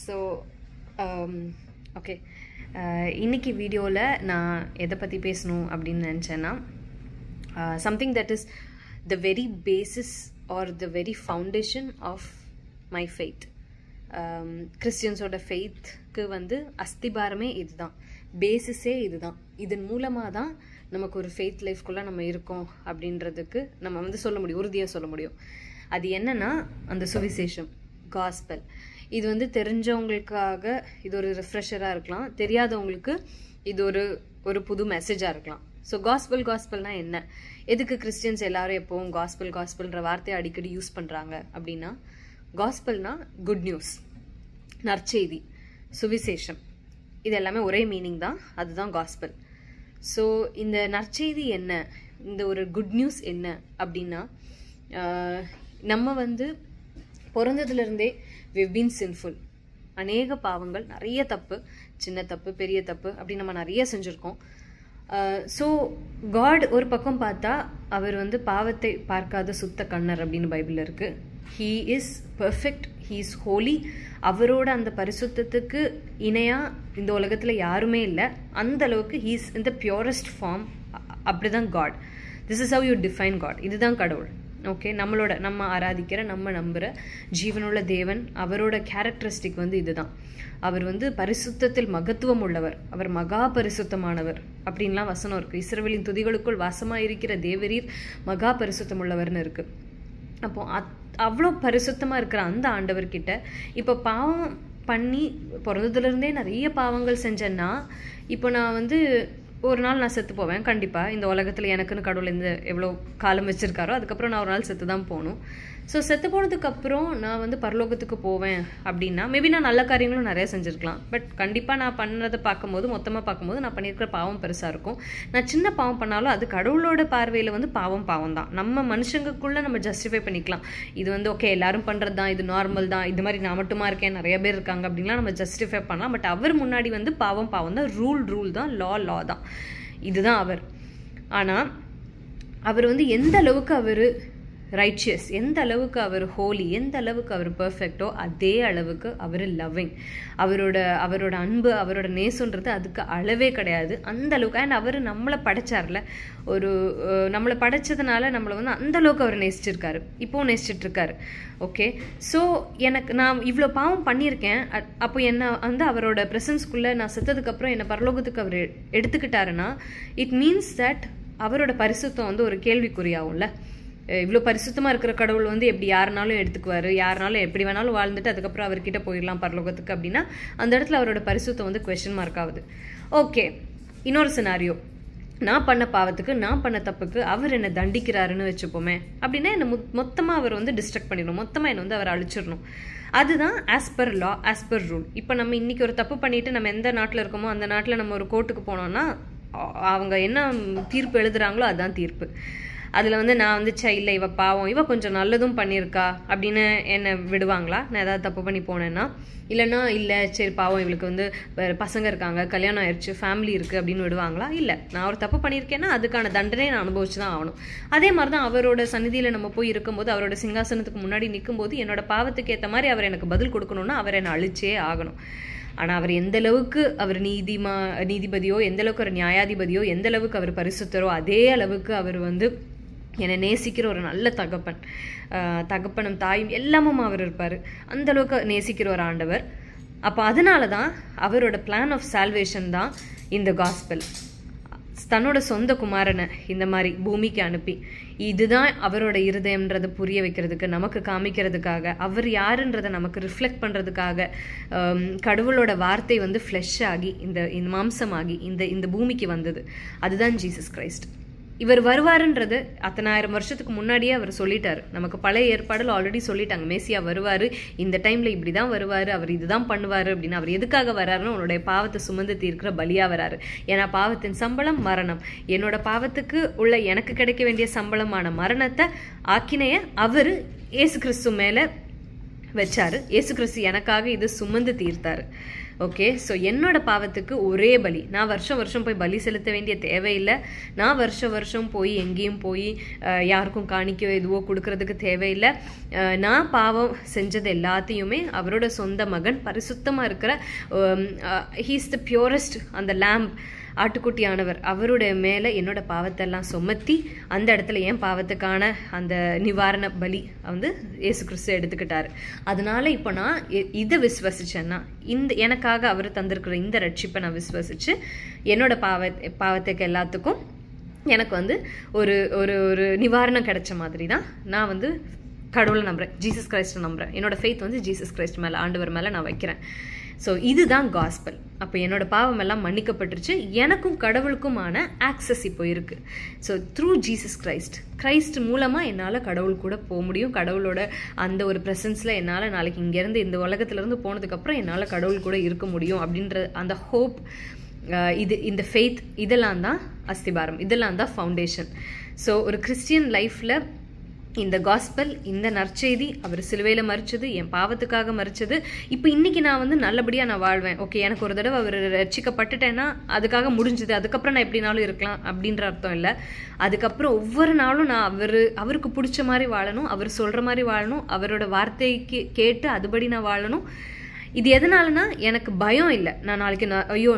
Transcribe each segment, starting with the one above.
So okay, இன்னைக்கு வீடியோவில் நான் எதை பற்றி பேசணும் அப்படின்னு நினச்சேன்னா, something that is the very basis or the very foundation of my faith. கிறிஸ்டியன்ஸோட ஃபெய்த்துக்கு வந்து அஸ்திபாரமே இதுதான், பேசிஸே இதுதான். இதன் மூலமாக தான் நமக்கு ஒரு ஃபெய்த் லைஃப்குள்ளே நம்ம இருக்கோம் அப்படின்றதுக்கு நம்ம வந்து சொல்ல முடியும், உறுதியாக சொல்ல முடியும். அது என்னன்னா அந்த சுவிசேஷம், காஸ்பல். இது வந்து தெரிஞ்சவங்களுக்காக இது ஒரு ரிஃப்ரெஷராக இருக்கலாம், தெரியாதவங்களுக்கு இது ஒரு புது மெசேஜாக இருக்கலாம். ஸோ காஸ்பல்னா என்ன, எதுக்கு கிறிஸ்டியன்ஸ் எல்லாரும் எப்போவும் காஸ்பல்ன்ற வார்த்தையை அடிக்கடி யூஸ் பண்ணுறாங்க அப்படின்னா, காஸ்பல்னா குட் நியூஸ், நற்செய்தி, சுவிசேஷம், இது எல்லாமே ஒரே மீனிங் தான், அதுதான் காஸ்பல். ஸோ இந்த நற்செய்தி என்ன, இந்த ஒரு குட் நியூஸ் என்ன அப்படின்னா, நம்ம வந்து பிறந்ததுலேருந்தே we've been sinful. அநேக பாவங்கள், நிறைய தப்பு, சின்ன தப்பு பெரிய தப்பு அப்படி நம்ம நிறைய செஞ்சுருக்கோம். ஸோ காட் ஒரு பக்கம் பார்த்தா அவர் வந்து பாவத்தை பார்க்காத சுத்த கண்ணர் அப்படின்னு பைபிளில் இருக்குது. He is perfect, he is holy. அவரோட அந்த பரிசுத்தத்துக்கு இணையாக இந்த உலகத்தில் யாருமே இல்லை. அந்த அளவுக்கு he is in the purest form. அப்படி தான் God. This is how you define God. இதுதான் கடவுள். ஓகே, நம்ம ஆராதிக்கிற, நம்ம நம்புகிற ஜீவனுள்ள தேவன், அவரோட கேரக்டரிஸ்டிக் வந்து இதுதான். அவர் வந்து பரிசுத்தத்தில் மகத்துவம் உள்ளவர், அவர் மகா பரிசுத்தமானவர் அப்படின்லாம் வசனம் இருக்குது. இஸ்ரவேலின் துதிகளுக்குள் வாசமாக இருக்கிற தேவரீர் மகா பரிசுத்தம் உள்ளவர்னு இருக்குது. அப்போ அவ்வளோ பரிசுத்தமாக இருக்கிற அந்த ஆண்டவர்கிட்ட இப்போ பாவம் பண்ணி பிறந்ததுலேருந்தே நிறைய பாவங்கள் செஞ்சேன்னா, இப்போ நான் வந்து ஒரு நாள் நான் செத்து போவேன் கண்டிப்பாக. இந்த உலகத்தில் எனக்குன்னு கடவுள் எவ்வளோ காலம் வச்சுருக்காரோ அதுக்கப்புறம் நான் ஒரு நாள் செத்து தான் போகணும். ஸோ செத்து போனதுக்கப்புறம் நான் வந்து பரலோகத்துக்கு போவேன் அப்படின்னா, மேபி நான் நல்ல காரியங்களும் நிறைய செஞ்சுருக்கலாம். பட் கண்டிப்பாக நான் பண்ணதை பார்க்கும்போது, மொத்தமாக பார்க்கும்போது நான் பண்ணியிருக்கிற பாவம் பெருசாக இருக்கும். நான் சின்ன பாவம் பண்ணாலும் அது கடவுளோட பார்வையில் வந்து பாவம் தான். நம்ம மனுஷங்களுக்குள்ளே நம்ம ஜஸ்டிஃபை பண்ணிக்கலாம், இது வந்து ஓகே எல்லாரும் பண்ணுறது தான், இது நார்மல் தான், இது மாதிரி நான் மட்டுமா இருக்கேன், நிறைய பேர் இருக்காங்க அப்படின்லாம் நம்ம ஜஸ்டிஃபை பண்ணலாம். பட் அவர் முன்னாடி வந்து பாவம் தான், ரூல் தான், லா தான். இதுதான் அவர். ஆனால் அவர் வந்து எந்த அளவுக்கு அவர் ரைச்சியஸ், எந்த அளவுக்கு அவர் ஹோலி, எந்த அளவுக்கு அவர் பர்ஃபெக்டோ அதே அளவுக்கு அவர் லவ்விங். அவரோட அன்பு, அவரோட நேசன்றது அதுக்கு அளவே கிடையாது. அந்த அளவுக்கு. அண்ட் அவர் நம்மளை படைச்சார்ல, நம்மளை படைச்சதுனால நம்மளை வந்து அந்த அளவுக்கு அவர் நேசிச்சிருக்காரு, இப்போவும் நேசிச்சுட்டு இருக்காரு. ஓகே, ஸோ நான் இவ்வளோ பாவம் பண்ணியிருக்கேன். அப்போ என்ன வந்து அவரோட ப்ரெசன்ஸ்குள்ளே நான் செத்ததுக்கப்புறம் என்னை பரலோகத்துக்கு அவர் எடுத்துக்கிட்டாருன்னா, இட் மீன்ஸ் தட் அவரோட பரிசுத்தம் வந்து ஒரு கேள்விக்குறியாகும்ல. இவ்வளோ பரிசுத்தமாக இருக்கிற கடவுள் வந்து எப்படி யாருனாலும் எடுத்துக்குவார், யாருனாலும் எப்படி வேணாலும் வாழ்ந்துட்டு அதுக்கப்புறம் அவர்கிட்ட போயிடலாம் பரலோகத்துக்கு அப்படின்னா, அந்த இடத்துல அவரோட பரிசுத்தம் வந்து குவெஸ்சன் மார்க் ஆகுது. ஓகே, இன்னொரு சினாரியோ, நான் பண்ண பாவத்துக்கு, நான் பண்ண தப்புக்கு அவர் என்னை தண்டிக்கிறாருன்னு வச்சுப்போமே. அப்படின்னா என்னை மொத்தமாக அவர் வந்து டிஸ்ட்ரக்ட் பண்ணிடணும், மொத்தமாக என்னை வந்து அவர் அழிச்சிடணும். அதுதான் ஆஸ் பர் லா, ஆஸ் பர் ரூல். இப்போ நம்ம இன்னைக்கு ஒரு தப்பு பண்ணிட்டு நம்ம எந்த நாட்டில் இருக்கோமோ அந்த நாட்டில் நம்ம ஒரு கோர்ட்டுக்கு போனோம்னா அவங்க என்ன தீர்ப்பு எழுதுறாங்களோ அதுதான் தீர்ப்பு. அதில் வந்து நான் வந்து இல்லை இவ பாவம், இவ கொஞ்சம் நல்லதும் பண்ணியிருக்கா அப்படின்னு என்னை விடுவாங்களா? நான் ஏதாவது தப்பு பண்ணி போனேன்னா? இல்லைன்னா இல்லை சரி பாவம் இவளுக்கு வந்து வேறு பசங்க இருக்காங்க, கல்யாணம் ஆயிடுச்சு, ஃபேமிலி இருக்குது அப்படின்னு விடுவாங்களா? இல்லை, நான் ஒரு தப்பு பண்ணியிருக்கேன்னா அதுக்கான தண்டனையை நான் அனுபவிச்சு தான் ஆகணும். அதே மாதிரி தான் அவரோட சந்நிதியில் நம்ம போய் இருக்கும்போது, அவரோட சிங்காசனத்துக்கு முன்னாடி நிற்கும்போது என்னோட பாவத்துக்கு ஏற்ற மாதிரி அவர் எனக்கு பதில் கொடுக்கணும்னா அவர் என்னை அழிச்சே ஆகணும். ஆனால் அவர் எந்த அளவுக்கு அவர் நீதிபதியோ, எந்த அளவுக்கு அவர் நியாயாதிபதியோ, எந்த அளவுக்கு அவர் பரிசுத்தரோ அதே அளவுக்கு அவர் வந்து என்னை நேசிக்கிற ஒரு நல்ல தகப்பனும் தாயும் எல்லாமும் அவர் இருப்பார். அந்த அளவுக்கு நேசிக்கிற ஒரு ஆண்டவர். அப்போ அதனால தான் அவரோட பிளான் ஆஃப் சால்வேஷன் தான் இந்த காஸ்பல். தன்னோட சொந்த குமாரனை இந்த மாதிரி பூமிக்கு அனுப்பி, இதுதான் அவரோட இருதயம்ன்றதை புரிய வைக்கிறதுக்கு, நமக்கு காமிக்கிறதுக்காக, அவர் யாருன்றதை நமக்கு ரிஃப்ளெக்ட் பண்ணுறதுக்காக கடவுளோட வார்த்தை வந்து ஃப்ளெஷ் ஆகி இந்த மாம்சமாகி இந்த பூமிக்கு வந்தது. அதுதான் ஜீசஸ் கிரைஸ்ட். இவர் வருவாருன்றது அத்தனை ஆயிரம் வருஷத்துக்கு முன்னாடியே அவர் சொல்லிட்டாரு. நமக்கு பழைய ஏற்பாடில் ஆல்ரெடி சொல்லிட்டாங்க, மேசியா வருவார், இந்த டைமில் இப்படி தான் வருவார், அவர் இதுதான் பண்ணுவார் அப்படின்னு. அவர் எதுக்காக வர்றாருன்னு, உன்னுடைய பாவத்தை சுமந்து தீர்க்கிற பலியாக வராரு. ஏன்னா பாவத்தின் சம்பளம் மரணம். என்னோட பாவத்துக்கு உள்ள எனக்கு கிடைக்க வேண்டிய சம்பளமான மரணத்தை, ஆக்கினைய அவர் இயேசு கிறிஸ்து மேலே வச்சாரு. இயேசு கிறிஸ்து எனக்காக இது சுமந்து தீர்த்தாரு. ஓகே, ஸோ என்னோட பாவத்துக்கு ஒரே பலி. நான் வருஷம் வருஷம் போய் பலி செலுத்த வேண்டிய தேவையில்லை. நான் வருஷம் வருஷம் போய் எங்கேயும் போய் யாருக்கும் காணிக்கோ எதுவோ கொடுக்கறதுக்கு தேவையில்லை. நான் பாவம் செஞ்சது எல்லாத்தையுமே அவரோட சொந்த மகன் பரிசுத்தமாக இருக்கிற ஹீஸ் த பியூரஸ்ட் அந்த லேம்ப் ஆட்டுக்குட்டியானவர் அவருடைய மேலே என்னோட பாவத்தெல்லாம் சுமத்தி அந்த இடத்துல என் பாவத்துக்கான அந்த நிவாரண பலி வந்து இயேசு கிறிஸ்து எடுத்துக்கிட்டாரு. அதனால இப்போ நான் இதை விசுவசிச்சேன்னா, எனக்காக அவர் தந்திருக்கிற இந்த ரட்சிப்பை நான் விசுவசிச்சு என்னோட பாவத்துக்கு எல்லாத்துக்கும் எனக்கு வந்து ஒரு ஒரு ஒரு நிவாரணம் கிடைச்ச மாதிரி தான் நான் வந்து கடவுளை நம்புறேன், ஜீசஸ் கிரைஸ்ட்டை நம்புறேன். என்னோட ஃபெய்த் வந்து ஜீசஸ் கிரைஸ்ட் மேலே, ஆண்டவர் மேலே நான் வைக்கிறேன். ஸோ இதுதான் காஸ்பல். அப்போ என்னோட பாவம் எல்லாம் மன்னிக்கப்பட்டுருச்சு, எனக்கும் கடவுளுக்குமான ஆக்சஸ் இப்போ இருக்கு. ஸோ த்ரூ ஜீசஸ் கிரைஸ்ட் மூலமாக என்னால் கடவுள் கூட போக முடியும். கடவுளோட அந்த ஒரு ப்ரெசன்ஸில் என்னால் நாளைக்கு இங்கேருந்து இந்த உலகத்துலேருந்து போனதுக்கப்புறம் என்னால் கடவுள் கூட இருக்க முடியும் அப்படின்ற அந்த ஹோப், இந்த ஃபெய்த், இதெல்லாம் தான் அஸ்திபாரம், இதெல்லாம் தான் ஃபவுண்டேஷன். ஸோ ஒரு கிறிஸ்டியன் லைஃப்பில் இந்த காஸ்பல், இந்த நற்செய்தி, அவர் சிலுவையில் மறிச்சது, என் பாவத்துக்காக மறிச்சது, இப்போ இன்னைக்கு நான் வந்து நல்லபடியாக நான் வாழ்வேன். ஓகே, எனக்கு ஒரு தடவை அவர் ரட்சிக்கப்பட்டுட்டேன்னா அதுக்காக முடிஞ்சுது, அதுக்கப்புறம் நான் எப்படினாலும் இருக்கலாம் அப்படின்ற அர்த்தம் இல்லை. அதுக்கப்புறம் ஒவ்வொரு நாளும் நான் அவருக்கு பிடிச்ச மாதிரி வாழணும், அவர் சொல்கிற மாதிரி வாழணும், அவரோட வார்த்தைக்கு கேட்டு அதுபடி நான் வாழணும். இது எதனாலனா எனக்கு பயம் இல்லை. நான் நாளைக்கு ஐயோ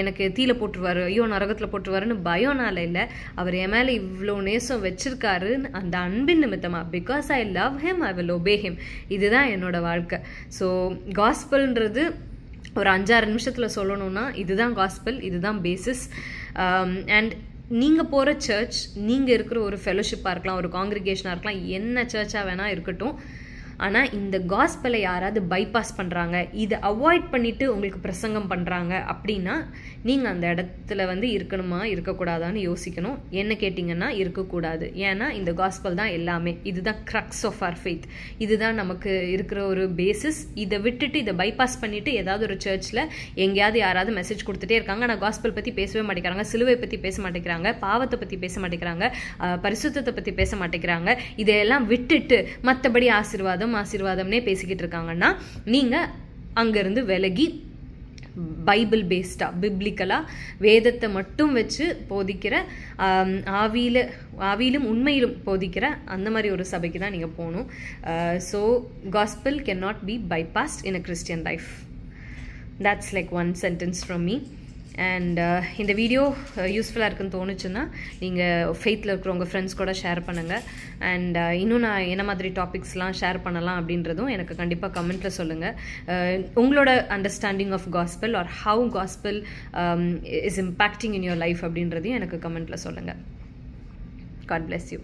எனக்கு தீல போட்டுருவாரு, ஐயோ நரகத்தில் போட்டுருவாருன்னு பயம்னால இல்லை. அவர் என் மேலே இவ்வளோ நேசம் வச்சிருக்காரு அந்த அன்பின் நிமித்தமாக. Because I love him, I will obey him. இதுதான் என்னோட வாழ்க்கை. ஸோ காஸ்பல்ன்றது ஒரு 5-6 நிமிஷத்தில் சொல்லணும்னா இதுதான் காஸ்பல், இதுதான் பேசிஸ். அண்ட் நீங்கள் போகிற சர்ச், நீங்கள் இருக்கிற ஒரு ஃபெலோஷிப்பாக இருக்கலாம், ஒரு காங்கிரிகேஷனாக இருக்கலாம், என்ன சர்ச்சாக வேணால் இருக்கட்டும், ஆனால் இந்த காஸ்பலை யாராவது பைபாஸ் பண்ணுறாங்க, இதை அவாய்ட் பண்ணிவிட்டு உங்களுக்கு பிரசங்கம் பண்ணுறாங்க அப்படின்னா நீங்கள் அந்த இடத்துல வந்து இருக்கணுமா இருக்கக்கூடாதான்னு யோசிக்கணும். என்ன கேட்டிங்கன்னா இருக்கக்கூடாது. ஏன்னா இந்த காஸ்பல் தான் எல்லாமே, இதுதான் க்ரக்ஸ் ஆஃப் ஆர் ஃபெய்த், இதுதான் நமக்கு இருக்கிற ஒரு பேசிஸ். இதை விட்டுட்டு இதை பைபாஸ் பண்ணிவிட்டு ஏதாவது ஒரு சர்ச்சில் எங்கேயாவது யாராவது மெசேஜ் கொடுத்துட்டே இருக்காங்க, ஆனால் காஸ்பல் பற்றி பேசவே மாட்டேங்கிறாங்க, சிலுவை பற்றி பேச மாட்டேங்கிறாங்க, பாவத்தை பற்றி பேச மாட்டேங்கிறாங்க, பரிசுத்தத்தை பற்றி பேச மாட்டேங்கிறாங்க, இதையெல்லாம் விட்டுட்டு மற்றபடி ஆசீர்வாதம்னே பேசிக்கிட்டு இருக்காங்கன்னா நீங்கள் அங்கேருந்து விலகி பைபிள் பேஸ்டாக, பிப்ளிக்கலாக வேதத்தை மட்டும் வச்சு போதிக்கிற, ஆவியிலும் உண்மையிலும் போதிக்கிற அந்த மாதிரி ஒரு சபைக்கு தான் நீங்கள் போகணும். So gospel can not be bypassed in a Christian life. That's like one sentence from me. And இந்த வீடியோ யூஸ்ஃபுல்லாக இருக்குன்னு தோணுச்சுன்னா நீங்கள் ஃபெய்த்தில் இருக்கிற உங்கள் ஃப்ரெண்ட்ஸ் கூட ஷேர் பண்ணுங்கள். அண்ட் இன்னும் நான் என்ன மாதிரி டாபிக்ஸ்லாம் ஷேர் பண்ணலாம் அப்படின்றதும் எனக்கு கண்டிப்பாக கமெண்ட்டில் சொல்லுங்கள். உங்களோட understanding of gospel or how gospel is impacting in your life அப்படின்றதையும் எனக்கு கமெண்ட்டில் சொல்லுங்கள். God bless you.